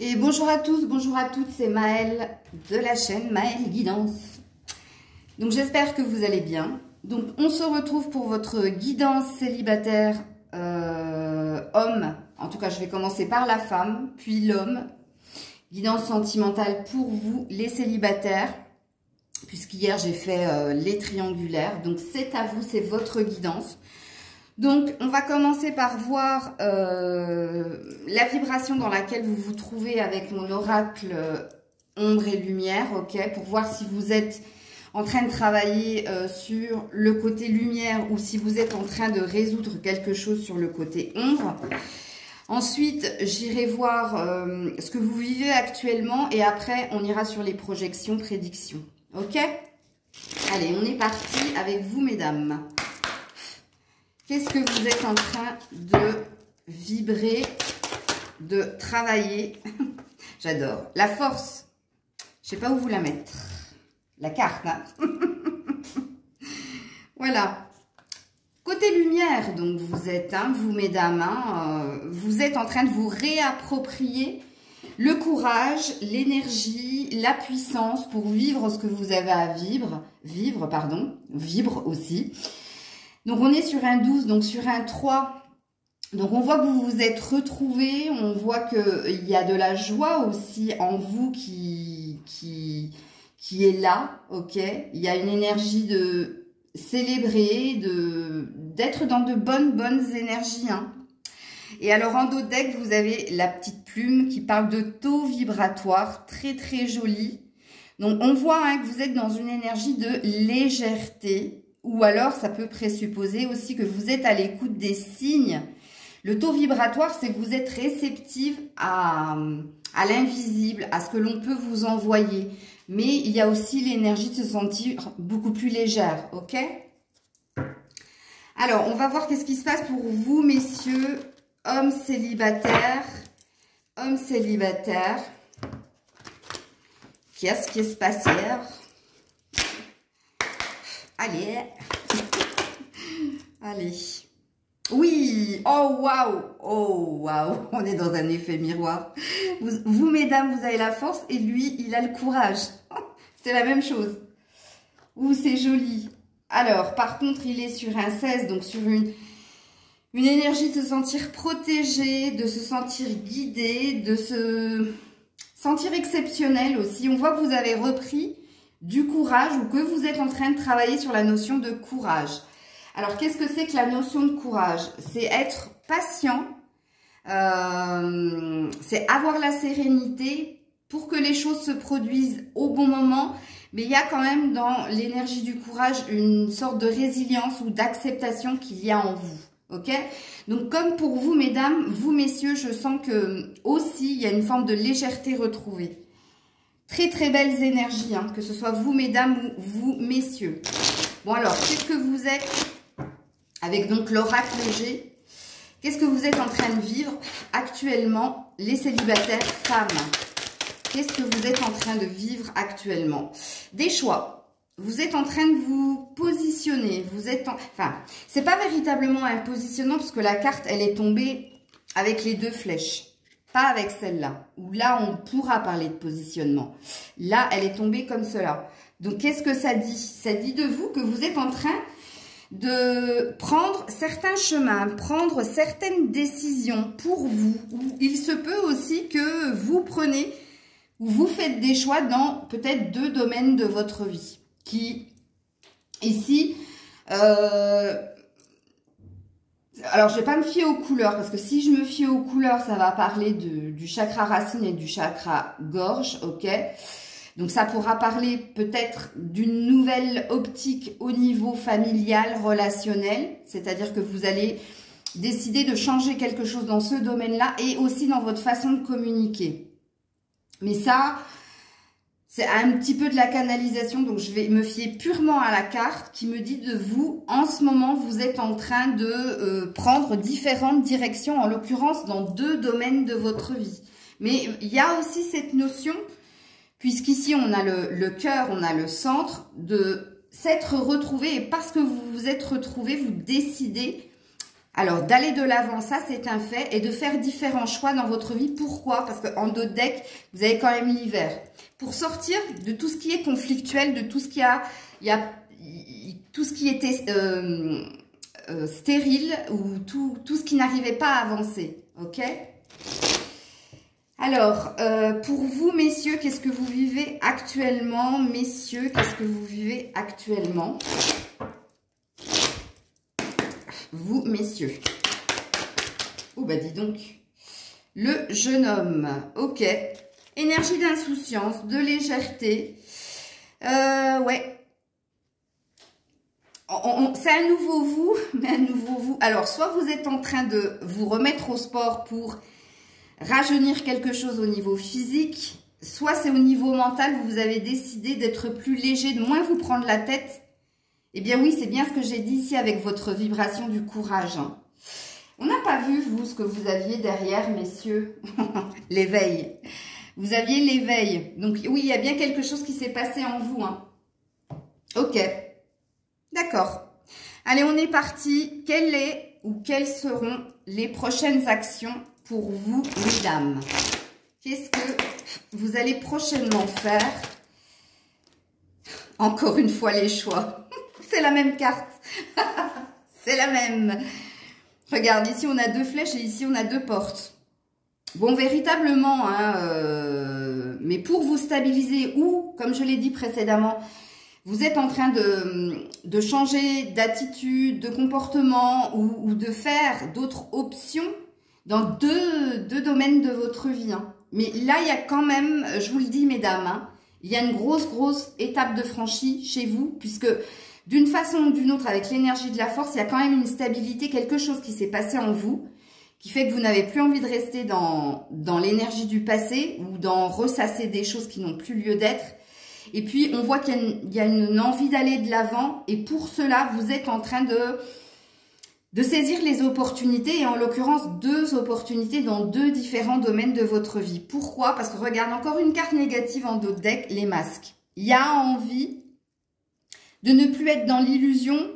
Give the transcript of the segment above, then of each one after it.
Et bonjour à tous, bonjour à toutes, c'est Maëlle de la chaîne Maëlle Guidance. Donc j'espère que vous allez bien. Donc on se retrouve pour votre guidance célibataire homme. En tout cas, je vais commencer par la femme, puis l'homme. Guidance sentimentale pour vous, les célibataires. Puisqu'hier j'ai fait les triangulaires. Donc c'est à vous, c'est votre guidance. Donc, on va commencer par voir la vibration dans laquelle vous vous trouvez avec mon oracle ombre et lumière, ok, pour voir si vous êtes en train de travailler sur le côté lumière ou si vous êtes en train de résoudre quelque chose sur le côté ombre. Ensuite, j'irai voir ce que vous vivez actuellement et après, on ira sur les projections, prédictions, ok? Allez, on est parti avec vous, mesdames. Qu'est-ce que vous êtes en train de vibrer, de travailler? J'adore. La force. Je ne sais pas où vous la mettre. La carte, hein. Voilà. Côté lumière, donc vous êtes, hein, vous mesdames, hein, vous êtes en train de vous réapproprier le courage, l'énergie, la puissance pour vivre ce que vous avez à vivre aussi. Donc, on est sur un 12, donc sur un 3. Donc, on voit que vous vous êtes retrouvés. On voit qu'il y a de la joie aussi en vous qui est là, ok? Il y a une énergie de célébrer, d'être dans de bonnes énergies, hein. Et alors, en dos de deck, vous avez la petite plume qui parle de taux vibratoire, très jolie. Donc, on voit hein, que vous êtes dans une énergie de légèreté. Ou alors, ça peut présupposer aussi que vous êtes à l'écoute des signes. Le taux vibratoire, c'est que vous êtes réceptive à l'invisible, à ce que l'on peut vous envoyer. Mais il y a aussi l'énergie de se sentir beaucoup plus légère, ok? Alors, on va voir qu'est-ce qui se passe pour vous, messieurs, hommes célibataires. Hommes célibataires. Qu'est-ce qui se passe hier? Allez. Allez. Oui. Oh, waouh. Oh, waouh. On est dans un effet miroir. Vous, mesdames, vous avez la force et lui, il a le courage. C'est la même chose. Ouh, c'est joli. Alors, par contre, il est sur un 16, donc sur une énergie de se sentir protégé, de se sentir guidé, de se sentir exceptionnel aussi. On voit que vous avez repris du courage ou que vous êtes en train de travailler sur la notion de courage. Alors, qu'est-ce que c'est que la notion de courage? C'est être patient, c'est avoir la sérénité pour que les choses se produisent au bon moment, mais il y a quand même dans l'énergie du courage une sorte de résilience ou d'acceptation qu'il y a en vous, ok? Donc, comme pour vous, mesdames, vous, messieurs, je sens que aussi, il y a une forme de légèreté retrouvée. Très belles énergies, hein, que ce soit vous, mesdames, ou vous, messieurs. Bon, alors, qu'est-ce que vous êtes, avec donc l'oracle G, qu'est-ce que vous êtes en train de vivre actuellement, les célibataires femmes? Qu'est-ce que vous êtes en train de vivre actuellement? Des choix. Vous êtes en train de vous positionner. Vous êtes enfin, c'est pas véritablement un positionnement, parce que la carte, elle est tombée avec les deux flèches. Pas avec celle-là, où là, on pourra parler de positionnement. Là, elle est tombée comme cela. Donc, qu'est-ce que ça dit? Ça dit de vous que vous êtes en train de prendre certains chemins, prendre certaines décisions pour vous. Il se peut aussi que vous prenez ou vous faites des choix dans peut-être 2 domaines de votre vie. Qui, ici... Alors, je ne vais pas me fier aux couleurs, parce que si je me fie aux couleurs, ça va parler du chakra racine et du chakra gorge, ok? Donc, ça pourra parler peut-être d'une nouvelle optique au niveau familial, relationnel, c'est-à-dire que vous allez décider de changer quelque chose dans ce domaine-là et aussi dans votre façon de communiquer. Mais ça... c'est un petit peu de la canalisation, donc je vais me fier purement à la carte qui me dit de vous, en ce moment, vous êtes en train de prendre différentes directions, en l'occurrence dans 2 domaines de votre vie. Mais il y a aussi cette notion, puisqu'ici on a le cœur, on a le centre, de s'être retrouvé, et parce que vous vous êtes retrouvé, vous décidez Alors, d'aller de l'avant, ça c'est un fait, et de faire différents choix dans votre vie. Pourquoi? Parce qu'en dos de deck, vous avez quand même l'hiver. Pour sortir de tout ce qui est conflictuel, de tout ce qui tout ce qui était stérile, ou tout ce qui n'arrivait pas à avancer. Ok? Alors, pour vous, messieurs, qu'est-ce que vous vivez actuellement? Messieurs, qu'est-ce que vous vivez actuellement? Vous, messieurs. Oh, bah dis donc. Le jeune homme. Ok. Énergie d'insouciance, de légèreté. Ouais. C'est un nouveau vous, mais un nouveau vous. Alors, soit vous êtes en train de vous remettre au sport pour rajeunir quelque chose au niveau physique, soit c'est au niveau mental, vous avez décidé d'être plus léger, de moins vous prendre la tête. Eh bien oui, c'est bien ce que j'ai dit ici avec votre vibration du courage. On n'a pas vu, vous, ce que vous aviez derrière, messieurs. L'éveil. Vous aviez l'éveil. Donc oui, il y a bien quelque chose qui s'est passé en vous. Hein. Ok. D'accord. Allez, on est parti. Quelle est ou quelles seront les prochaines actions pour vous, mesdames? Qu'est-ce que vous allez prochainement faire? Encore une fois, les choix. C'est la même carte. C'est la même. Regarde, ici, on a 2 flèches et ici, on a 2 portes. Bon, véritablement, hein, mais pour vous stabiliser ou, comme je l'ai dit précédemment, vous êtes en train de changer d'attitude, de comportement ou de faire d'autres options dans deux domaines de votre vie. Hein. Mais là, il y a quand même, je vous le dis, mesdames, hein, il y a une grosse étape de franchie chez vous, puisque d'une façon ou d'une autre, avec l'énergie de la force, il y a quand même une stabilité, quelque chose qui s'est passé en vous, qui fait que vous n'avez plus envie de rester dans l'énergie du passé ou d'en ressasser des choses qui n'ont plus lieu d'être. Et puis, on voit qu'il y a une envie d'aller de l'avant. Et pour cela, vous êtes en train de saisir les opportunités. Et en l'occurrence, 2 opportunités dans 2 différents domaines de votre vie. Pourquoi? Parce que regarde, encore une carte négative en dos de deck, les masques. Il y a envie de ne plus être dans l'illusion,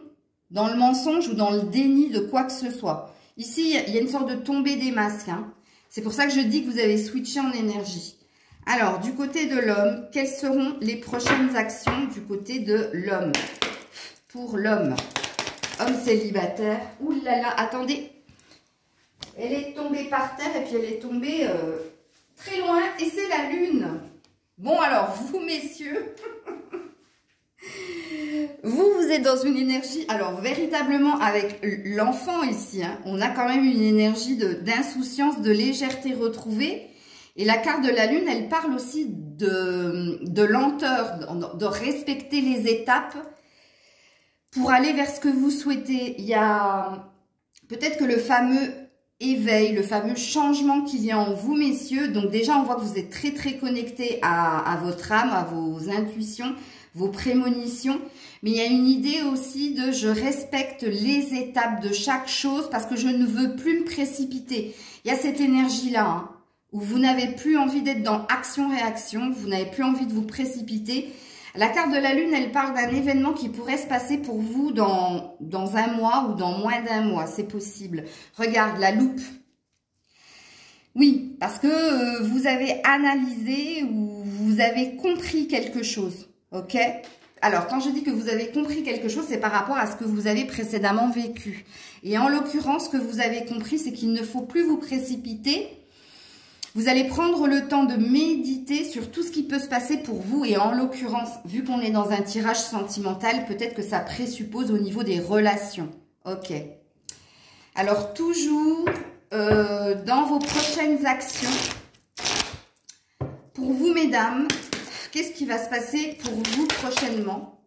dans le mensonge ou dans le déni de quoi que ce soit. Ici, il y a une sorte de tombée des masques. Hein. C'est pour ça que je dis que vous avez switché en énergie. Alors, du côté de l'homme, quelles seront les prochaines actions du côté de l'homme? Pour l'homme, homme célibataire. Ouh là là, attendez. Elle est tombée par terre et puis elle est tombée très loin. Et c'est la lune. Bon, alors, vous, messieurs, vous êtes dans une énergie, alors véritablement avec l'enfant ici, hein, on a quand même une énergie d'insouciance, de légèreté retrouvée. Et la carte de la lune, elle parle aussi de lenteur, de respecter les étapes pour aller vers ce que vous souhaitez. Il y a peut-être que le fameux éveil, le fameux changement qu'il y a en vous, messieurs. Donc déjà, on voit que vous êtes très connectés à votre âme, à vos intuitions, vos prémonitions. Mais il y a une idée aussi de je respecte les étapes de chaque chose parce que je ne veux plus me précipiter. Il y a cette énergie-là, hein, où vous n'avez plus envie d'être dans action-réaction, vous n'avez plus envie de vous précipiter. La carte de la lune, elle parle d'un événement qui pourrait se passer pour vous dans un mois ou dans moins d'un mois, c'est possible. Regarde, la loupe. Oui, parce que vous avez analysé ou vous avez compris quelque chose, ok? Alors, quand je dis que vous avez compris quelque chose, c'est par rapport à ce que vous avez précédemment vécu. Et en l'occurrence, ce que vous avez compris, c'est qu'il ne faut plus vous précipiter. Vous allez prendre le temps de méditer sur tout ce qui peut se passer pour vous. Et en l'occurrence, vu qu'on est dans un tirage sentimental, peut-être que ça présuppose au niveau des relations. Ok. Alors, toujours dans vos prochaines actions, pour vous, mesdames, qu'est-ce qui va se passer pour vous prochainement?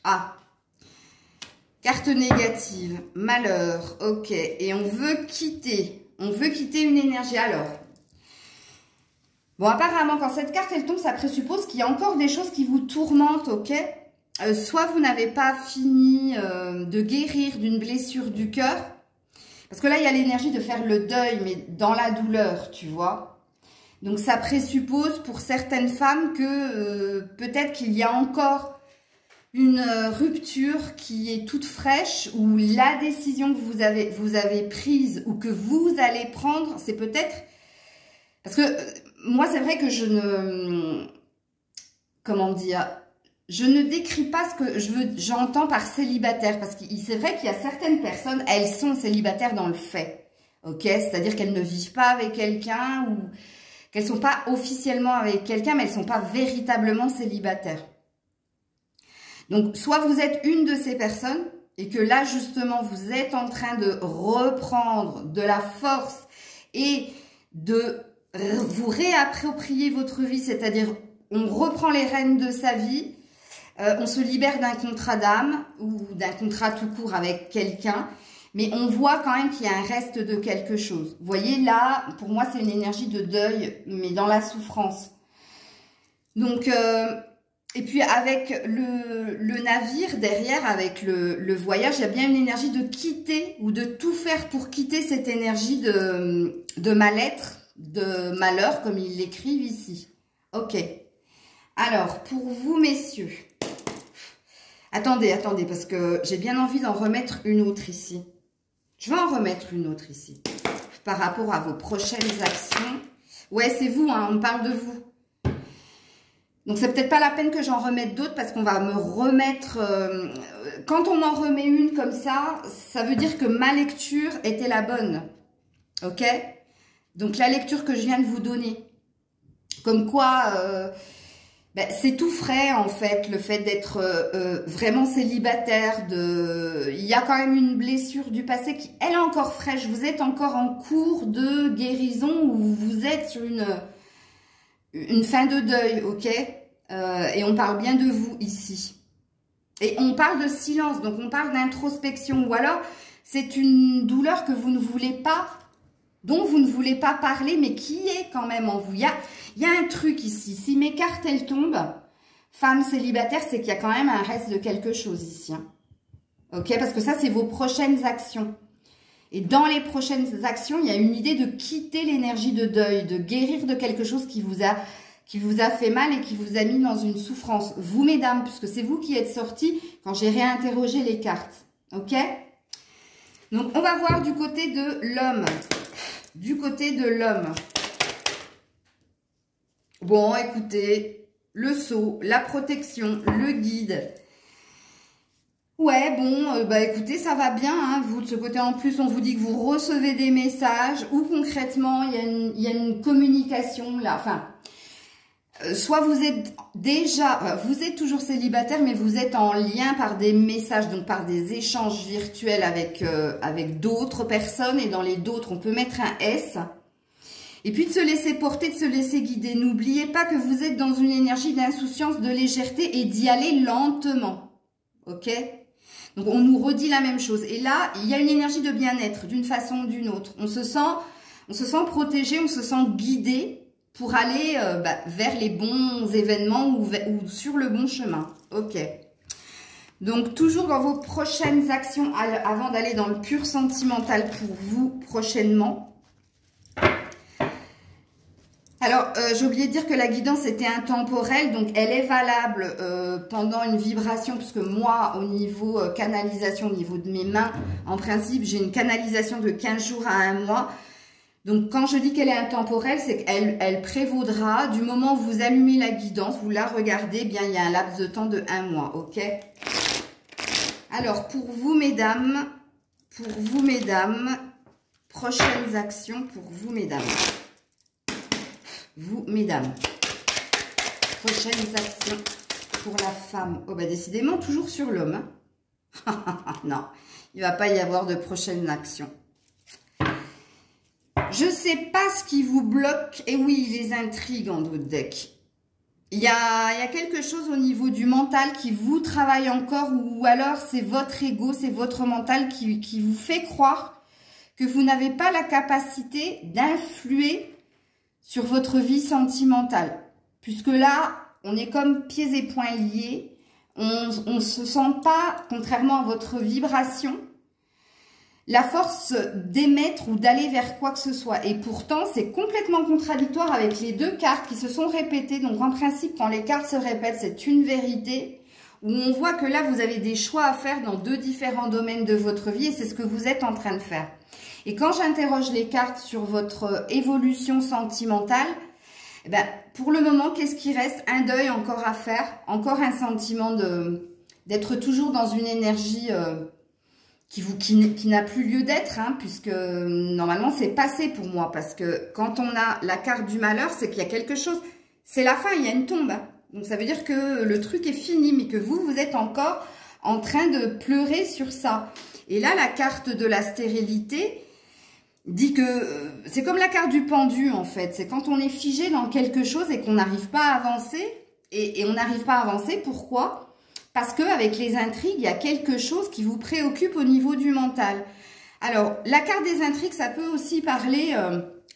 Ah, carte négative, malheur, ok. Et on veut quitter une énergie. Alors, bon, apparemment, quand cette carte, elle tombe, ça présuppose qu'il y a encore des choses qui vous tourmentent, ok? Soit vous n'avez pas fini de guérir d'une blessure du cœur, parce que là, il y a l'énergie de faire le deuil, mais dans la douleur, tu vois. Donc, ça présuppose pour certaines femmes que peut-être qu'il y a encore une rupture qui est toute fraîche, ou la décision que vous avez prise ou que vous allez prendre, c'est peut-être... Parce que moi, c'est vrai que je ne... Comment dire? Je ne décris pas ce que j'entends par célibataire, parce que c'est vrai qu'il y a certaines personnes, elles sont célibataires dans le fait, ok? C'est-à-dire qu'elles ne vivent pas avec quelqu'un, ou qu'elles ne sont pas officiellement avec quelqu'un, mais elles ne sont pas véritablement célibataires. Donc, soit vous êtes une de ces personnes, et que là, justement, vous êtes en train de reprendre de la force et de vous réapproprier votre vie, c'est-à-dire on reprend les rênes de sa vie, on se libère d'un contrat d'âme ou d'un contrat tout court avec quelqu'un, mais on voit quand même qu'il y a un reste de quelque chose. Vous voyez, là, pour moi, c'est une énergie de deuil, mais dans la souffrance. Donc, et puis avec le navire derrière, avec le voyage, il y a bien une énergie de quitter ou de tout faire pour quitter cette énergie de mal-être, de malheur, comme ils l'écrivent ici. Ok. Alors, pour vous, messieurs... Attendez, parce que j'ai bien envie d'en remettre une autre ici. Je vais en remettre une autre ici. Par rapport à vos prochaines actions. Ouais, c'est vous, hein, on parle de vous. Donc, c'est peut-être pas la peine que j'en remette d'autres parce qu'on va me remettre... quand on en remet une comme ça, ça veut dire que ma lecture était la bonne. Ok? Donc, la lecture que je viens de vous donner. Comme quoi... ben, c'est tout frais en fait, le fait d'être vraiment célibataire. Il y a quand même une blessure du passé qui, elle, est encore fraîche. Vous êtes encore en cours de guérison ou vous êtes sur une fin de deuil, ok? Et on parle bien de vous ici. Et on parle de silence, donc on parle d'introspection. Ou alors, c'est une douleur que vous ne voulez pas, dont vous ne voulez pas parler, mais qui est quand même en vous. Il y a un truc ici. Si mes cartes, elles tombent, femme célibataire, c'est qu'il y a quand même un reste de quelque chose ici. Hein. Ok? Parce que ça, c'est vos prochaines actions. Et dans les prochaines actions, il y a une idée de quitter l'énergie de deuil, de guérir de quelque chose qui vous a fait mal et qui vous a mis dans une souffrance. Vous, mesdames, puisque c'est vous qui êtes sorties quand j'ai réinterrogé les cartes. Ok? Donc, on va voir du côté de l'homme. Du côté de l'homme. Bon, écoutez, le sceau, la protection, le guide. Ouais, bon, bah écoutez, ça va bien, hein, vous, de ce côté. En plus, on vous dit que vous recevez des messages, ou concrètement, il y a une communication, là, enfin... soit vous êtes déjà, vous êtes toujours célibataire, mais vous êtes en lien par des messages, donc par des échanges virtuels avec d'autres personnes. Et dans les d'autres, on peut mettre un S. Et puis de se laisser porter, de se laisser guider. N'oubliez pas que vous êtes dans une énergie d'insouciance, de légèreté et d'y aller lentement. Ok? Donc on nous redit la même chose. Et là, il y a une énergie de bien-être d'une façon ou d'une autre. On se sent protégé, on se sent guidé pour aller vers les bons événements ou sur le bon chemin. Ok. Donc, toujours dans vos prochaines actions, avant d'aller dans le pur sentimental pour vous prochainement. Alors, j'ai oublié de dire que la guidance était intemporelle, donc elle est valable pendant une vibration, puisque moi, au niveau canalisation, au niveau de mes mains, en principe, j'ai une canalisation de 15 jours à 1 mois. Donc, quand je dis qu'elle est intemporelle, c'est qu'elle prévaudra du moment où vous allumez la guidance, vous la regardez, bien, il y a un laps de temps de 1 mois, ok? Alors, pour vous, mesdames, prochaines actions pour vous, mesdames. Vous, mesdames, prochaines actions pour la femme. Oh, bah, décidément, toujours sur l'homme. Hein. Non, il ne va pas y avoir de prochaines actions. Je ne sais pas ce qui vous bloque. Et oui, les intrigues en d'autres decks. Il y a quelque chose au niveau du mental qui vous travaille encore, ou alors c'est votre ego, c'est votre mental qui vous fait croire que vous n'avez pas la capacité d'influer sur votre vie sentimentale. Puisque là, on est comme pieds et poings liés. On ne se sent pas, contrairement à votre vibration, la force d'émettre ou d'aller vers quoi que ce soit. Et pourtant, c'est complètement contradictoire avec les deux cartes qui se sont répétées. Donc, en principe, quand les cartes se répètent, c'est une vérité. où on voit que là, vous avez des choix à faire dans 2 différents domaines de votre vie et c'est ce que vous êtes en train de faire. Et quand j'interroge les cartes sur votre évolution sentimentale, eh ben, pour le moment, qu'est-ce qui reste? Un deuil encore à faire, encore un sentiment d'être toujours dans une énergie qui n'a plus lieu d'être, hein, puisque normalement c'est passé pour moi, parce que quand on a la carte du malheur, c'est qu'il y a quelque chose, c'est la fin, il y a une tombe, hein. Donc ça veut dire que le truc est fini, mais que vous êtes encore en train de pleurer sur ça. Et là, la carte de la stérilité dit que c'est comme la carte du pendu en fait, c'est quand on est figé dans quelque chose et qu'on n'arrive pas à avancer, et on n'arrive pas à avancer, pourquoi ? Parce qu'avec les intrigues, il y a quelque chose qui vous préoccupe au niveau du mental. Alors, la carte des intrigues, ça peut aussi parler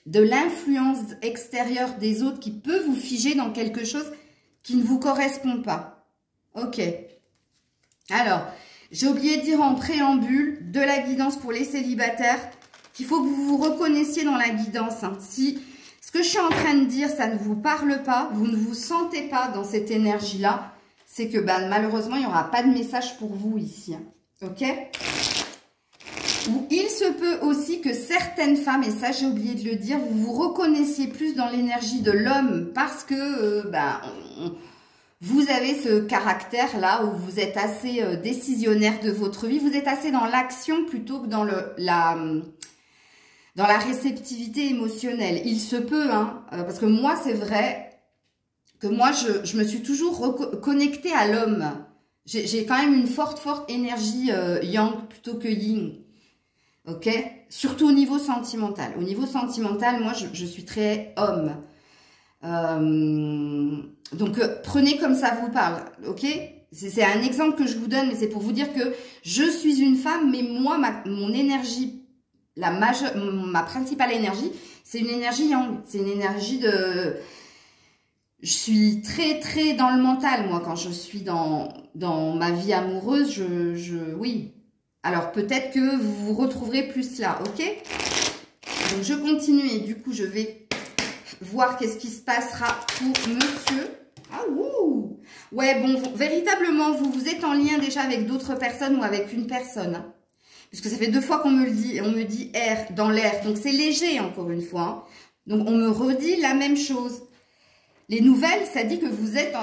de l'influence extérieure des autres qui peut vous figer dans quelque chose qui ne vous correspond pas. Ok. Alors, j'ai oublié de dire en préambule de la guidance pour les célibataires qu'il faut que vous vous reconnaissiez dans la guidance. Hein. Si ce que je suis en train de dire, ça ne vous parle pas, vous ne vous sentez pas dans cette énergie-là, c'est que malheureusement, il n'y aura pas de message pour vous ici. Hein. Ok? Ou il se peut aussi que certaines femmes, et ça j'ai oublié de le dire, vous vous reconnaissiez plus dans l'énergie de l'homme parce que vous avez ce caractère-là où vous êtes assez décisionnaire de votre vie. Vous êtes assez dans l'action plutôt que dans la réceptivité émotionnelle. Il se peut, hein, parce que moi c'est vrai que moi, je me suis toujours connectée à l'homme. J'ai quand même une forte énergie yang plutôt que yin. Ok? Surtout au niveau sentimental. Au niveau sentimental, moi, je suis très homme. Donc, prenez comme ça vous parle. Ok? C'est un exemple que je vous donne, mais c'est pour vous dire que je suis une femme, mais moi, mon énergie, ma principale énergie, c'est une énergie yang. C'est une énergie de... Je suis très dans le mental, moi, quand je suis dans ma vie amoureuse, oui. Alors, peut-être que vous vous retrouverez plus là, ok? Donc, je continue et du coup, je vais voir qu'est-ce qui se passera pour monsieur. Ah, ouh! Ouais, bon, véritablement, vous êtes en lien déjà avec d'autres personnes ou avec une personne. Hein, puisque ça fait 2 fois qu'on me le dit, on me dit air, dans l'air. Donc, c'est léger, encore une fois. Hein. Donc, on me redit la même chose. Les nouvelles, ça dit que vous êtes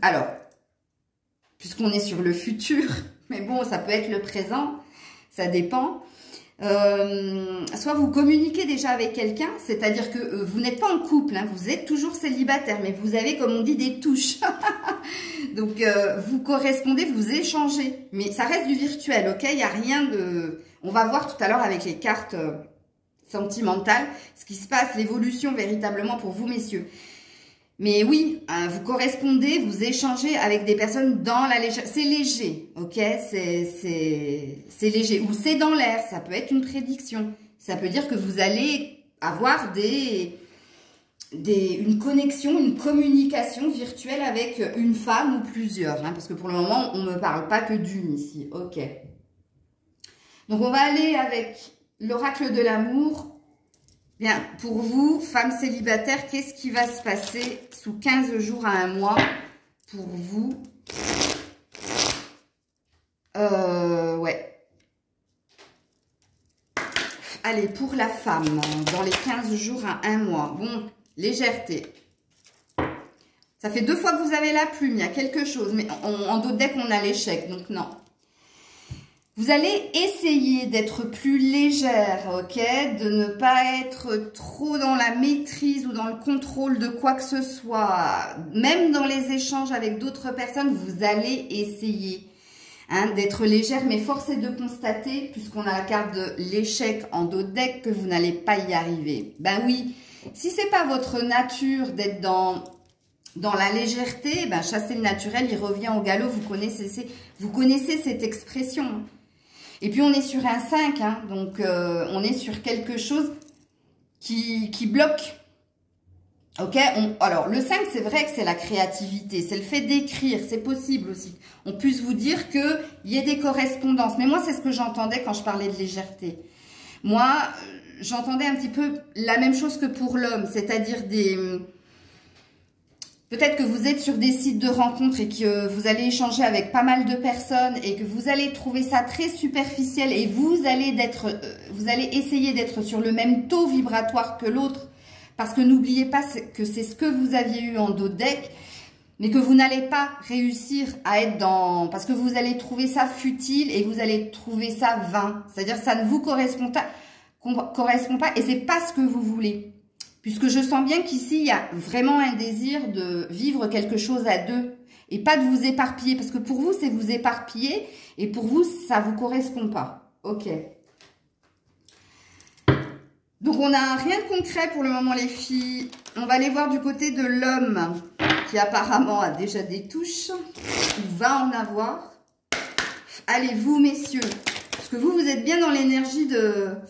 alors, puisqu'on est sur le futur, mais bon, ça peut être le présent, ça dépend. Soit vous communiquez déjà avec quelqu'un, c'est-à-dire que vous n'êtes pas en couple, hein, vous êtes toujours célibataire, mais vous avez, comme on dit, des touches. Donc, vous correspondez, vous échangez, mais ça reste du virtuel, ok? Il n'y a rien de... On va voir tout à l'heure avec les cartes... sentimentale, ce qui se passe, l'évolution véritablement pour vous, messieurs. Mais oui, hein, vous correspondez, vous échangez avec des personnes dans la légèreté. C'est léger, ok? C'est léger. Ou c'est dans l'air, ça peut être une prédiction. Ça peut dire que vous allez avoir une connexion, une communication virtuelle avec une femme ou plusieurs. Hein, parce que pour le moment, on ne me parle pas que d'une ici. Ok. Donc, on va aller avec... l'oracle de l'amour. Bien, pour vous, femmes célibataires, qu'est-ce qui va se passer sous 15 jours à 1 mois pour vous? Ouais. Allez, pour la femme, dans les 15 jours à 1 mois. Bon, légèreté. Ça fait 2 fois que vous avez la plume, il y a quelque chose. Mais en d'autres decks, on a l'échec, donc non. Vous allez essayer d'être plus légère, ok? De ne pas être trop dans la maîtrise ou dans le contrôle de quoi que ce soit. Même dans les échanges avec d'autres personnes, vous allez essayer hein, d'être légère. Mais force est de constater, puisqu'on a la carte de l'échec en d'autres decks, que vous n'allez pas y arriver. Ben oui, si c'est pas votre nature d'être dans la légèreté, ben chasser le naturel, il revient au galop. Vous connaissez cette expression. Et puis, on est sur un 5, hein, donc on est sur quelque chose qui bloque. Ok, alors, le 5, c'est vrai que c'est la créativité, c'est le fait d'écrire, c'est possible aussi. On puisse vous dire qu'il y ait des correspondances. Mais moi, c'est ce que j'entendais quand je parlais de légèreté. Moi, j'entendais un petit peu la même chose que pour l'homme, c'est-à-dire Peut-être que vous êtes sur des sites de rencontres et que vous allez échanger avec pas mal de personnes et que vous allez trouver ça très superficiel et vous allez essayer d'être sur le même taux vibratoire que l'autre parce que n'oubliez pas que c'est ce que vous aviez eu en dos de deck, mais que vous n'allez pas réussir à être dans... Parce que vous allez trouver ça futile et vous allez trouver ça vain. C'est-à-dire ça ne vous correspond pas et c'est pas ce que vous voulez. Puisque je sens bien qu'ici, il y a vraiment un désir de vivre quelque chose à deux et pas de vous éparpiller. Parce que pour vous, c'est vous éparpiller et pour vous, ça ne vous correspond pas. Ok. Donc, on n'a rien de concret pour le moment, les filles. On va aller voir du côté de l'homme qui apparemment a déjà des touches ou va en avoir. Allez, vous, messieurs. Parce que vous êtes bien dans l'énergie de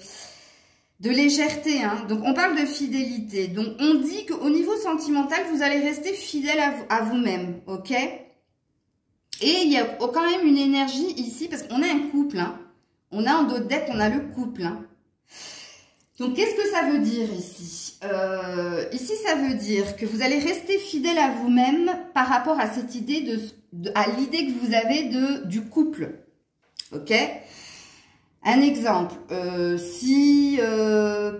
légèreté, hein. Donc on parle de fidélité. Donc on dit qu'au niveau sentimental, vous allez rester fidèle à vous-même, ok? Et il y a quand même une énergie ici, parce qu'on a un couple, hein. On a en dos de deck, on a le couple, hein. Donc qu'est-ce que ça veut dire ici? Ici, ça veut dire que vous allez rester fidèle à vous-même par rapport à cette idée à l'idée que vous avez du couple, ok? Un exemple, si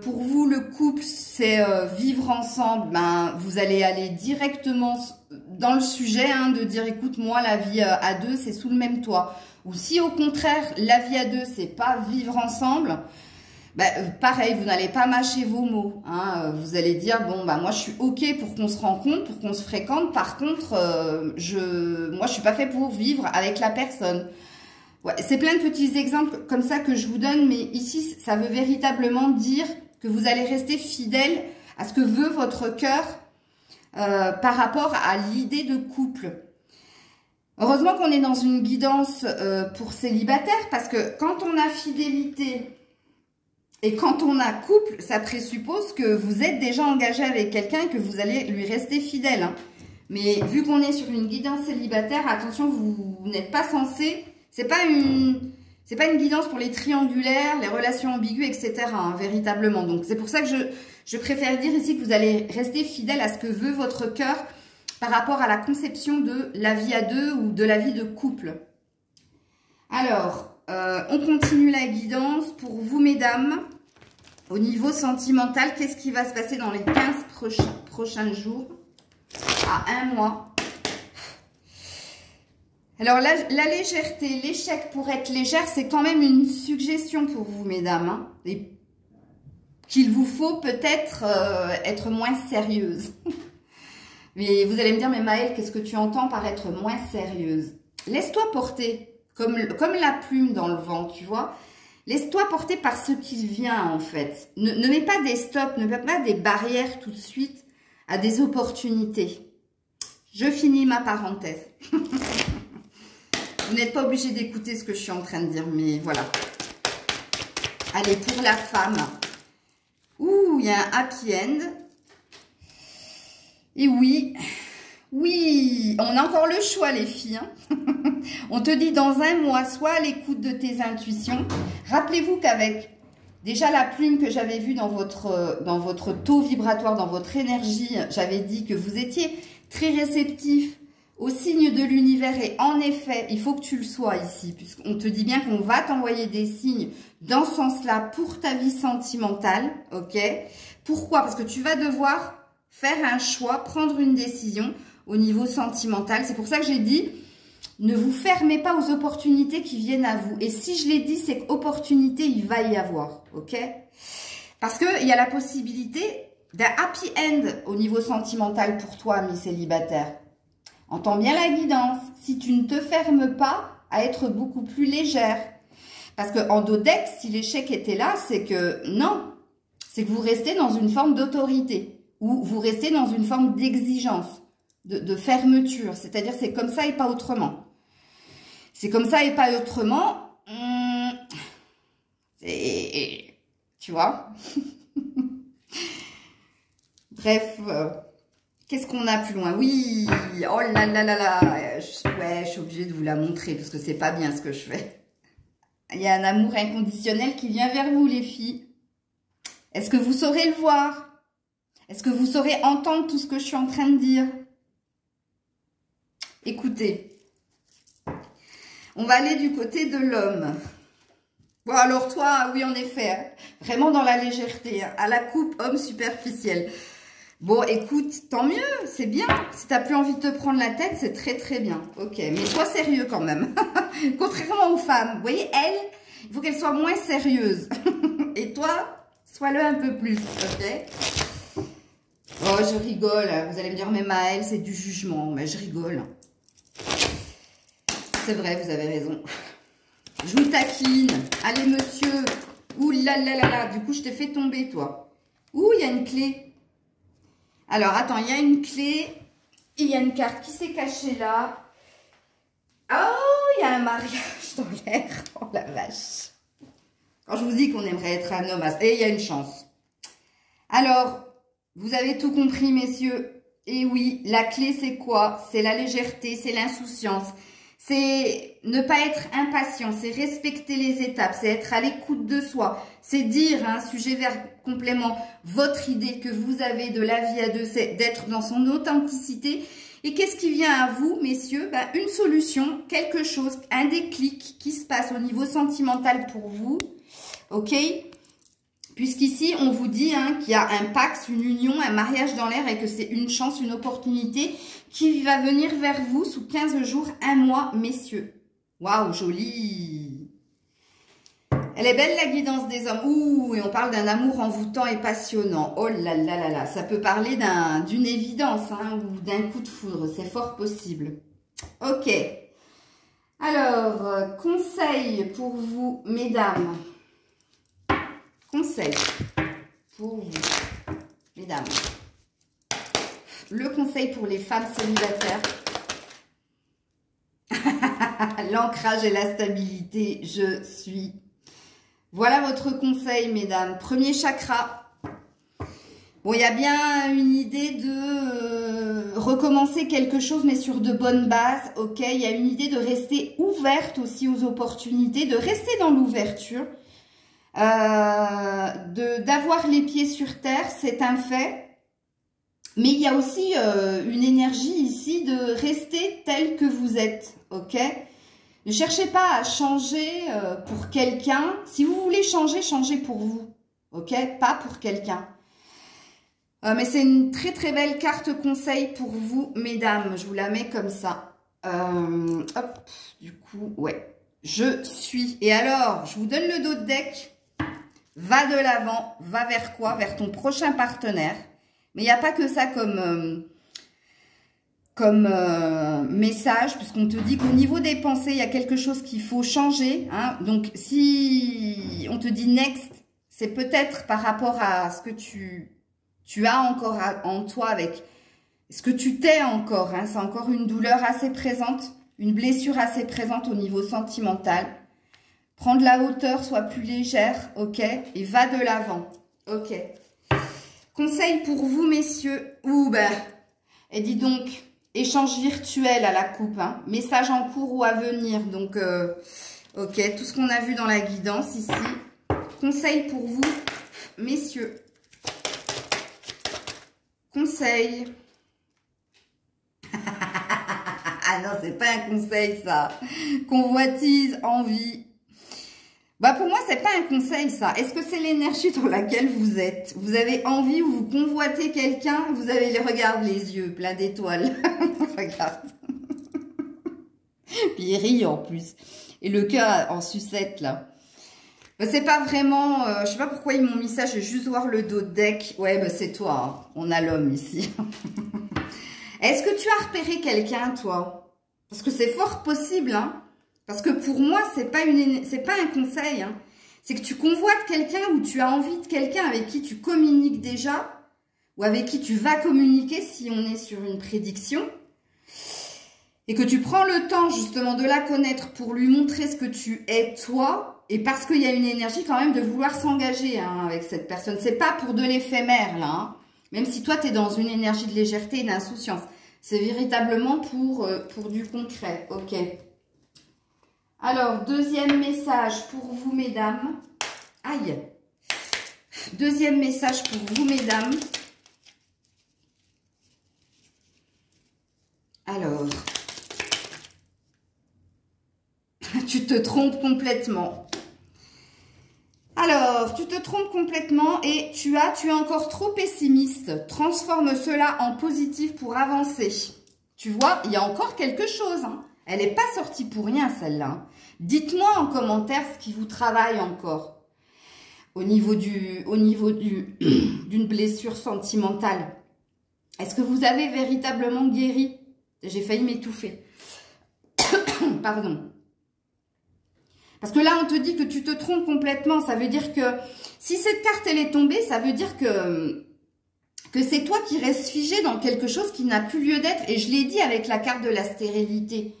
pour vous le couple c'est vivre ensemble, ben vous allez aller directement dans le sujet, hein, de dire écoute moi la vie à deux c'est sous le même toit. Ou si au contraire la vie à deux c'est pas vivre ensemble, ben, pareil vous n'allez pas mâcher vos mots, hein, vous allez dire bon bah moi je suis ok pour qu'on se rencontre, pour qu'on se fréquente. Par contre moi je suis pas fait pour vivre avec la personne. Ouais, c'est plein de petits exemples comme ça que je vous donne, mais ici, ça veut véritablement dire que vous allez rester fidèle à ce que veut votre cœur par rapport à l'idée de couple. Heureusement qu'on est dans une guidance pour célibataires, parce que quand on a fidélité et quand on a couple, ça présuppose que vous êtes déjà engagé avec quelqu'un et que vous allez lui rester fidèle, hein. Mais vu qu'on est sur une guidance célibataire, attention, vous n'êtes pas censé... C'est pas une guidance pour les triangulaires, les relations ambiguës, etc. hein, véritablement. Donc, c'est pour ça que je préfère dire ici que vous allez rester fidèle à ce que veut votre cœur par rapport à la conception de la vie à deux ou de la vie de couple. Alors, on continue la guidance pour vous, mesdames. Au niveau sentimental, qu'est-ce qui va se passer dans les 15 prochains jours à un mois? Alors, la légèreté, l'échec pour être légère, c'est quand même une suggestion pour vous, mesdames. Hein, et qu'il vous faut peut-être être moins sérieuse. Mais vous allez me dire, mais Maëlle, qu'est-ce que tu entends par être moins sérieuse? Laisse-toi porter, comme la plume dans le vent, tu vois. Laisse-toi porter par ce qu'il vient, en fait. Ne mets pas des stops, ne mets pas des barrières tout de suite à des opportunités. Je finis ma parenthèse. Vous n'êtes pas obligé d'écouter ce que je suis en train de dire, mais voilà. Allez, pour la femme. Ouh, il y a un happy end. Et oui, on a encore le choix, les filles. Hein. On te dit dans un mois, sois à l'écoute de tes intuitions. Rappelez-vous qu'avec déjà la plume que j'avais vue dans votre taux vibratoire, dans votre énergie, j'avais dit que vous étiez très réceptif aux signes de l'univers, et en effet, il faut que tu le sois ici, puisqu'on te dit bien qu'on va t'envoyer des signes dans ce sens-là pour ta vie sentimentale, ok? Pourquoi? Parce que tu vas devoir faire un choix, prendre une décision au niveau sentimental. C'est pour ça que j'ai dit, ne vous fermez pas aux opportunités qui viennent à vous. Et si je l'ai dit, c'est qu'opportunité, il va y avoir, ok? Parce qu'il y a la possibilité d'un happy end au niveau sentimental pour toi, ami célibataire. Entends bien la guidance. Si tu ne te fermes pas à être beaucoup plus légère. Parce qu'en dos deck, si l'échec était là, c'est que non. C'est que vous restez dans une forme d'autorité. Ou vous restez dans une forme d'exigence, de fermeture. C'est-à-dire c'est comme ça et pas autrement. C'est comme ça et pas autrement. Tu vois. Bref... Qu'est-ce qu'on a plus loin? Oui, oh là là là là, ouais, je suis obligée de vous la montrer parce que c'est pas bien ce que je fais. Il y a un amour inconditionnel qui vient vers vous, les filles. Est-ce que vous saurez le voir? Est-ce que vous saurez entendre tout ce que je suis en train de dire? Écoutez, on va aller du côté de l'homme. Bon, alors toi, oui, en effet, hein, vraiment dans la légèreté, hein, à la coupe homme superficiel. Bon, écoute, tant mieux, c'est bien. Si t'as plus envie de te prendre la tête, c'est très très bien. Ok, mais sois sérieux quand même. Contrairement aux femmes, vous voyez, elle, il faut qu'elle soit moins sérieuse. Et toi, sois-le un peu plus, ok? Oh, je rigole. Vous allez me dire, mais Maëlle, c'est du jugement. Mais je rigole. C'est vrai, vous avez raison. Je vous taquine. Allez, monsieur. Ouh là là là là. Du coup, je t'ai fait tomber, toi. Ouh, il y a une clé. Alors, attends, il y a une clé. Il y a une carte qui s'est cachée là. Oh, il y a un mariage dans l'air. Oh la vache. Quand je vous dis qu'on aimerait être un homme, et il y a une chance. Alors, vous avez tout compris, messieurs. Et oui, la clé, c'est quoi? C'est la légèreté, c'est l'insouciance. C'est ne pas être impatient, c'est respecter les étapes, c'est être à l'écoute de soi. C'est dire, hein, sujet vers complément, votre idée que vous avez de la vie à deux, c'est d'être dans son authenticité. Et qu'est-ce qui vient à vous, messieurs? Ben, une solution, quelque chose, un déclic qui se passe au niveau sentimental pour vous. Ok? Puisqu'ici, on vous dit hein, qu'il y a un pax, une union, un mariage dans l'air et que c'est une chance, une opportunité qui va venir vers vous sous 15 jours, un mois, messieurs. Waouh, jolie! Elle est belle, la guidance des hommes. Ouh, et on parle d'un amour envoûtant et passionnant. Oh là là là là, ça peut parler d'une évidence hein, ou d'un coup de foudre, c'est fort possible. Ok. Alors, conseil pour vous, mesdames. Conseil pour vous, mesdames. Le conseil pour les femmes célibataires. L'ancrage et la stabilité, je suis. Voilà votre conseil, mesdames. Premier chakra. Bon, il y a bien une idée de recommencer quelque chose, mais sur de bonnes bases. Ok, il y a une idée de rester ouverte aussi aux opportunités, de rester dans l'ouverture. D'avoir les pieds sur terre, c'est un fait. Mais il y a aussi une énergie ici de rester tel que vous êtes, ok? Ne cherchez pas à changer pour quelqu'un. Si vous voulez changer, changez pour vous, ok? Pas pour quelqu'un. Mais c'est une très très belle carte conseil pour vous, mesdames. Je vous la mets comme ça. Hop, du coup, ouais. Je suis. Et alors, je vous donne le dos de deck. Va de l'avant, va vers quoi? Vers ton prochain partenaire. Mais il n'y a pas que ça comme message, puisqu'on te dit qu'au niveau des pensées, il y a quelque chose qu'il faut changer. Hein. Donc, si on te dit next, c'est peut-être par rapport à ce que tu as encore en toi, avec ce que tu t'es encore. Hein. C'est encore une douleur assez présente, une blessure assez présente au niveau sentimental. Prends de la hauteur, sois plus légère, ok? Et va de l'avant, ok? Conseil pour vous, messieurs. Ouh, ben, et dis donc, échange virtuel à la coupe, hein? Message en cours ou à venir. Donc, ok, tout ce qu'on a vu dans la guidance ici. Conseil pour vous, messieurs. Conseil. Ah non, c'est pas un conseil, ça. Convoitise, envie. Bah pour moi, c'est pas un conseil, ça. Est-ce que c'est l'énergie dans laquelle vous êtes? Vous avez envie ou vous convoitez quelqu'un, vous avez, regarde les yeux, plein d'étoiles. Regarde. Puis il rit en plus. Et le cœur en sucette, là. Bah, c'est pas vraiment... je sais pas pourquoi ils m'ont mis ça, je vais juste voir le dos de deck. Ouais, bah c'est toi, hein. On a l'homme ici. Est-ce que tu as repéré quelqu'un, toi? Parce que c'est fort possible, hein. Parce que pour moi, c'est pas un conseil. Hein. C'est que tu convoites quelqu'un ou tu as envie de quelqu'un avec qui tu communiques déjà ou avec qui tu vas communiquer si on est sur une prédiction. Et que tu prends le temps justement de la connaître pour lui montrer ce que tu es toi. Et parce qu'il y a une énergie quand même de vouloir s'engager hein, avec cette personne. C'est pas pour de l'éphémère là. Hein. Même si toi, tu es dans une énergie de légèreté et d'insouciance. C'est véritablement pour du concret. Ok. Alors, deuxième message pour vous, mesdames. Aïe. Deuxième message pour vous, mesdames. Alors, tu te trompes complètement. Alors, tu te trompes complètement et tu es encore trop pessimiste. Transforme cela en positif pour avancer. Tu vois, il y a encore quelque chose. Hein. Elle n'est pas sortie pour rien, celle-là. Hein. Dites-moi en commentaire ce qui vous travaille encore. Au niveau d'une blessure sentimentale. Est-ce que vous avez véritablement guéri? J'ai failli m'étouffer. Pardon. Parce que là, on te dit que tu te trompes complètement. Ça veut dire que si cette carte, elle est tombée, ça veut dire que c'est toi qui restes figé dans quelque chose qui n'a plus lieu d'être. Et je l'ai dit avec la carte de la stérilité.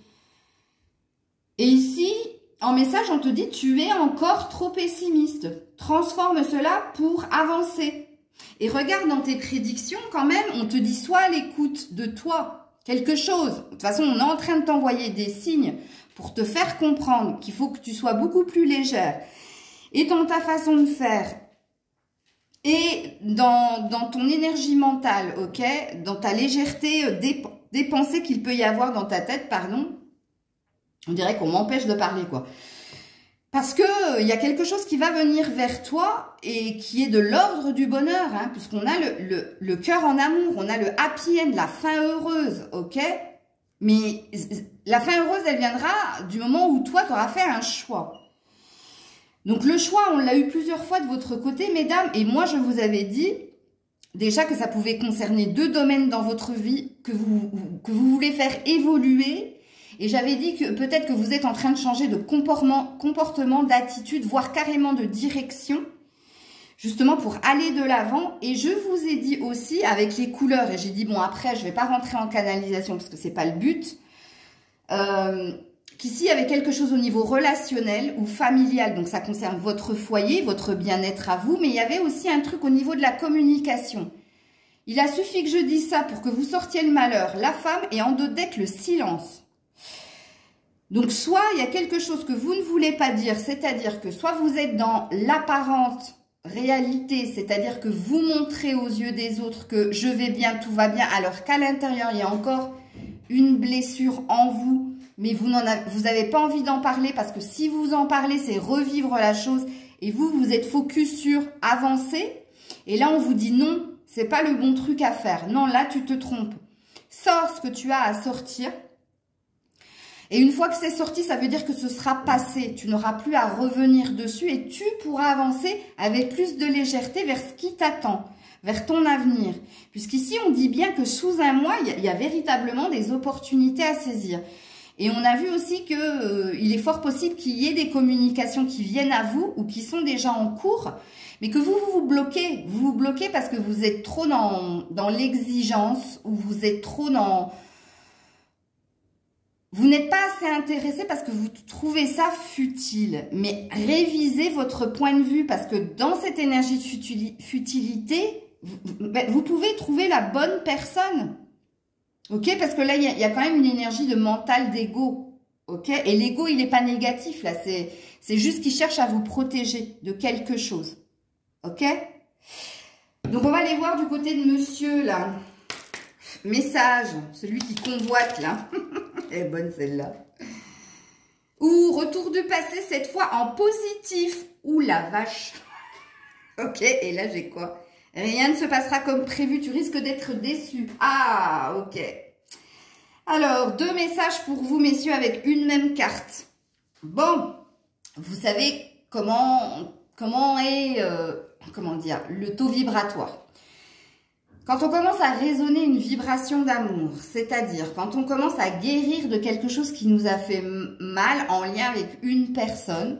Et ici, en message, on te dit, tu es encore trop pessimiste. Transforme cela pour avancer. Et regarde dans tes prédictions, quand même, on te dit soit à l'écoute de toi, quelque chose. De toute façon, on est en train de t'envoyer des signes pour te faire comprendre qu'il faut que tu sois beaucoup plus légère. Et dans ta façon de faire, et dans ton énergie mentale, ok, dans ta légèreté des pensées qu'il peut y avoir dans ta tête, pardon. On dirait qu'on m'empêche de parler, quoi. Parce que il y a quelque chose qui va venir vers toi et qui est de l'ordre du bonheur, hein, puisqu'on a le cœur en amour, on a le happy end, la fin heureuse, ok? Mais la fin heureuse, elle viendra du moment où toi, tu auras fait un choix. Donc le choix, on l'a eu plusieurs fois de votre côté, mesdames, et moi, je vous avais dit déjà que ça pouvait concerner 2 domaines dans votre vie que vous voulez faire évoluer. Et j'avais dit que peut-être que vous êtes en train de changer de comportement, d'attitude, voire carrément de direction, justement pour aller de l'avant. Et je vous ai dit aussi avec les couleurs, et j'ai dit, bon après, je ne vais pas rentrer en canalisation parce que ce n'est pas le but, qu'ici, il y avait quelque chose au niveau relationnel ou familial, donc ça concerne votre foyer, votre bien-être à vous, mais il y avait aussi un truc au niveau de la communication. Il a suffi que je dise ça pour que vous sortiez le malheur, la femme, et en dos de deck, le silence. Donc, soit il y a quelque chose que vous ne voulez pas dire, c'est-à-dire que soit vous êtes dans l'apparente réalité, c'est-à-dire que vous montrez aux yeux des autres que je vais bien, tout va bien, alors qu'à l'intérieur, il y a encore une blessure en vous, mais vous n'avez pas envie d'en parler parce que si vous en parlez, c'est revivre la chose et vous êtes focus sur avancer. Et là, on vous dit non, c'est pas le bon truc à faire. Non, là, tu te trompes. Sors ce que tu as à sortir. Et une fois que c'est sorti, ça veut dire que ce sera passé. Tu n'auras plus à revenir dessus et tu pourras avancer avec plus de légèreté vers ce qui t'attend, vers ton avenir. Puisqu'ici, on dit bien que sous un mois, il y a véritablement des opportunités à saisir. Et on a vu aussi que il est fort possible qu'il y ait des communications qui viennent à vous ou qui sont déjà en cours, mais que vous vous bloquez. Vous vous bloquez parce que vous êtes trop dans l'exigence ou vous êtes trop dans... Vous n'êtes pas assez intéressé parce que vous trouvez ça futile. Mais révisez votre point de vue parce que dans cette énergie de futilité, vous pouvez trouver la bonne personne. Ok? Parce que là, il y a quand même une énergie de mental d'ego. Ok? Et l'ego, il n'est pas négatif là. C'est juste qu'il cherche à vous protéger de quelque chose. Ok? Donc, on va aller voir du côté de monsieur là. Message, celui qui convoite là. Elle est bonne celle-là. Ou retour du passé, cette fois en positif. Ouh la vache. Ok, et là j'ai quoi? Rien ne se passera comme prévu, tu risques d'être déçu. Ah, ok. Alors, 2 messages pour vous, messieurs, avec une même carte. Bon, vous savez comment est, comment dire, le taux vibratoire. Quand on commence à résonner une vibration d'amour, c'est-à-dire quand on commence à guérir de quelque chose qui nous a fait mal en lien avec une personne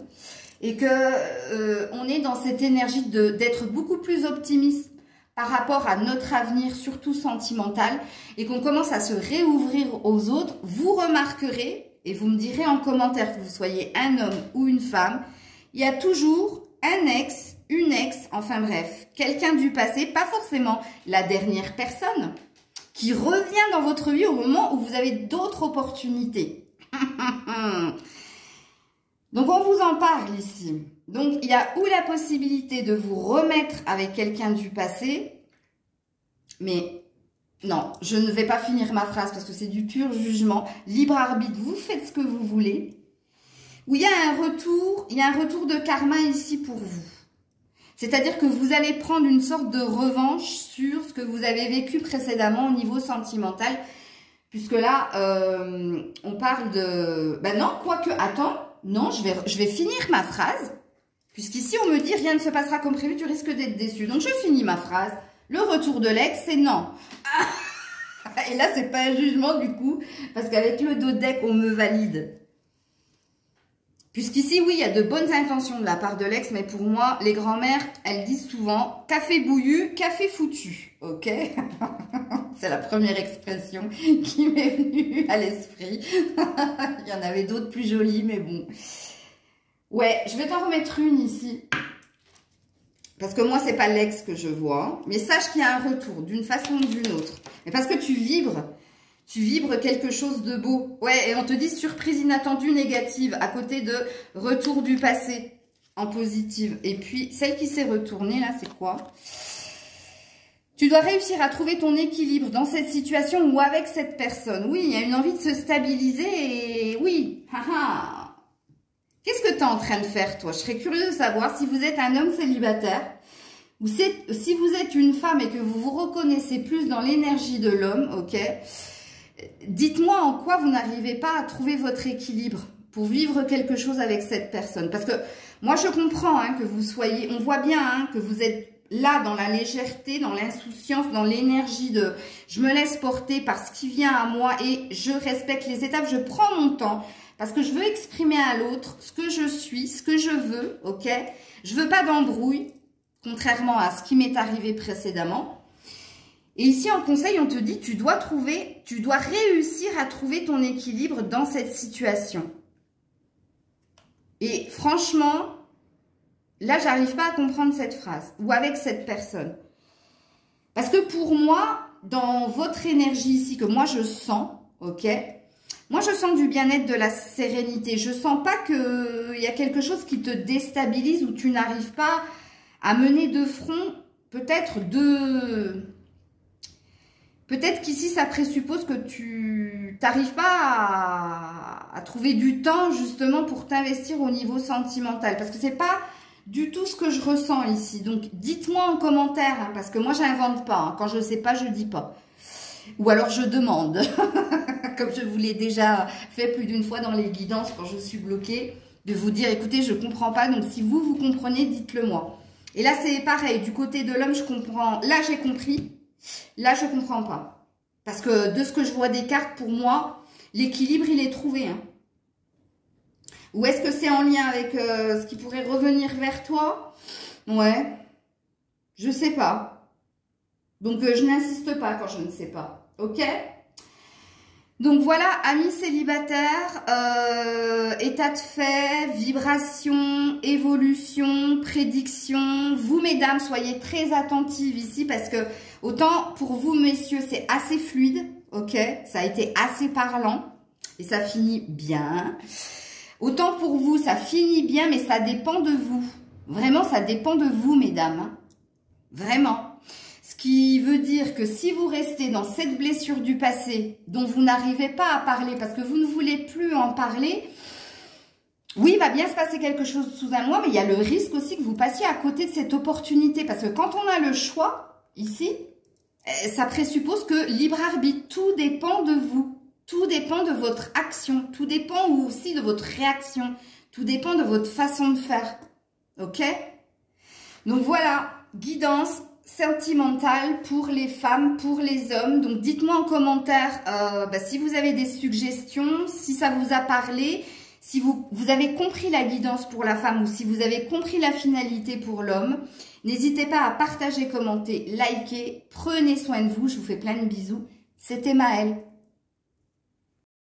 et que on est dans cette énergie d'être beaucoup plus optimiste par rapport à notre avenir, surtout sentimental, et qu'on commence à se réouvrir aux autres, vous remarquerez, et vous me direz en commentaire que vous soyez un homme ou une femme, il y a toujours un ex, une ex, enfin bref, quelqu'un du passé, pas forcément la dernière personne, qui revient dans votre vie au moment où vous avez d'autres opportunités. Donc, on vous en parle ici. Donc, il y a ou la possibilité de vous remettre avec quelqu'un du passé, mais non, je ne vais pas finir ma phrase parce que c'est du pur jugement. Libre arbitre, vous faites ce que vous voulez. où il y a un retour de karma ici pour vous. C'est-à-dire que vous allez prendre une sorte de revanche sur ce que vous avez vécu précédemment au niveau sentimental. Puisque là, on parle de... Ben non, quoique, attends, non, je vais finir ma phrase. Puisqu'ici, on me dit, rien ne se passera comme prévu, tu risques d'être déçu. Donc, je finis ma phrase. Le retour de l'ex, c'est non. Et là, c'est pas un jugement, du coup, parce qu'avec le dos deck, on me valide. Puisqu'ici, oui, il y a de bonnes intentions de la part de l'ex, mais pour moi, les grand-mères, elles disent souvent « café bouillu, café foutu ». Ok. C'est la première expression qui m'est venue à l'esprit. Il y en avait d'autres plus jolies, mais bon. Ouais, je vais t'en remettre une ici. Parce que moi, c'est pas l'ex que je vois. Mais sache qu'il y a un retour, d'une façon ou d'une autre. Mais parce que tu vibres quelque chose de beau. Ouais, et on te dit surprise inattendue négative, à côté de retour du passé en positive. Et puis, celle qui s'est retournée, là, c'est quoi? Tu dois réussir à trouver ton équilibre dans cette situation ou avec cette personne. Oui, il y a une envie de se stabiliser et oui, haha. Qu'est-ce que tu es en train de faire, toi? Je serais curieuse de savoir si vous êtes un homme célibataire ou si vous êtes une femme et que vous vous reconnaissez plus dans l'énergie de l'homme, ok? Dites-moi en quoi vous n'arrivez pas à trouver votre équilibre pour vivre quelque chose avec cette personne. Parce que moi, je comprends hein, que vous soyez... On voit bien hein, que vous êtes là dans la légèreté, dans l'insouciance, dans l'énergie de... Je me laisse porter par ce qui vient à moi et je respecte les étapes. Je prends mon temps parce que je veux exprimer à l'autre ce que je suis, ce que je veux, ok? Je veux pas d'embrouille, contrairement à ce qui m'est arrivé précédemment. Et ici, en conseil, on te dit, tu dois réussir à trouver ton équilibre dans cette situation. Et franchement, là, j'arrive pas à comprendre cette phrase, ou avec cette personne. Parce que pour moi, dans votre énergie ici, que moi je sens, ok? Moi, je sens du bien-être, de la sérénité. Je sens pas qu'il y a quelque chose qui te déstabilise, ou tu n'arrives pas à mener de front, peut-être qu'ici, ça présuppose que tu n'arrives pas à trouver du temps, justement, pour t'investir au niveau sentimental. Parce que c'est pas du tout ce que je ressens ici. Donc, dites-moi en commentaire, hein, parce que moi, j'invente pas. Hein. Quand je ne sais pas, je dis pas. Ou alors, je demande. Comme je vous l'ai déjà fait plus d'une fois dans les guidances, quand je suis bloquée, de vous dire, écoutez, je ne comprends pas. Donc, si vous comprenez, dites-le moi. Et là, c'est pareil. Du côté de l'homme, je comprends. Là, j'ai compris. Là, je ne comprends pas. Parce que de ce que je vois des cartes, pour moi, l'équilibre, il est trouvé. Hein. Ou est-ce que c'est en lien avec ce qui pourrait revenir vers toi? Ouais. Je ne sais pas. Donc, je n'insiste pas quand je ne sais pas. Ok? Donc, voilà, amis célibataires, état de fait, vibration, évolution, prédiction. Vous, mesdames, soyez très attentives ici parce que autant pour vous, messieurs, c'est assez fluide, ok? Ça a été assez parlant et ça finit bien. Autant pour vous, ça finit bien, mais ça dépend de vous. Vraiment, ça dépend de vous, mesdames. Vraiment. Ce qui veut dire que si vous restez dans cette blessure du passé dont vous n'arrivez pas à parler parce que vous ne voulez plus en parler, oui, il va bien se passer quelque chose sous un mois, mais il y a le risque aussi que vous passiez à côté de cette opportunité. Parce que quand on a le choix, ici, ça présuppose que libre arbitre, tout dépend de vous. Tout dépend de votre action. Tout dépend aussi de votre réaction. Tout dépend de votre façon de faire. Ok? Donc voilà, guidance sentimentale pour les femmes, pour les hommes. Donc dites-moi en commentaire si vous avez des suggestions, si ça vous a parlé, si vous avez compris la guidance pour la femme ou si vous avez compris la finalité pour l'homme. N'hésitez pas à partager, commenter, liker. Prenez soin de vous. Je vous fais plein de bisous. C'était Maëlle.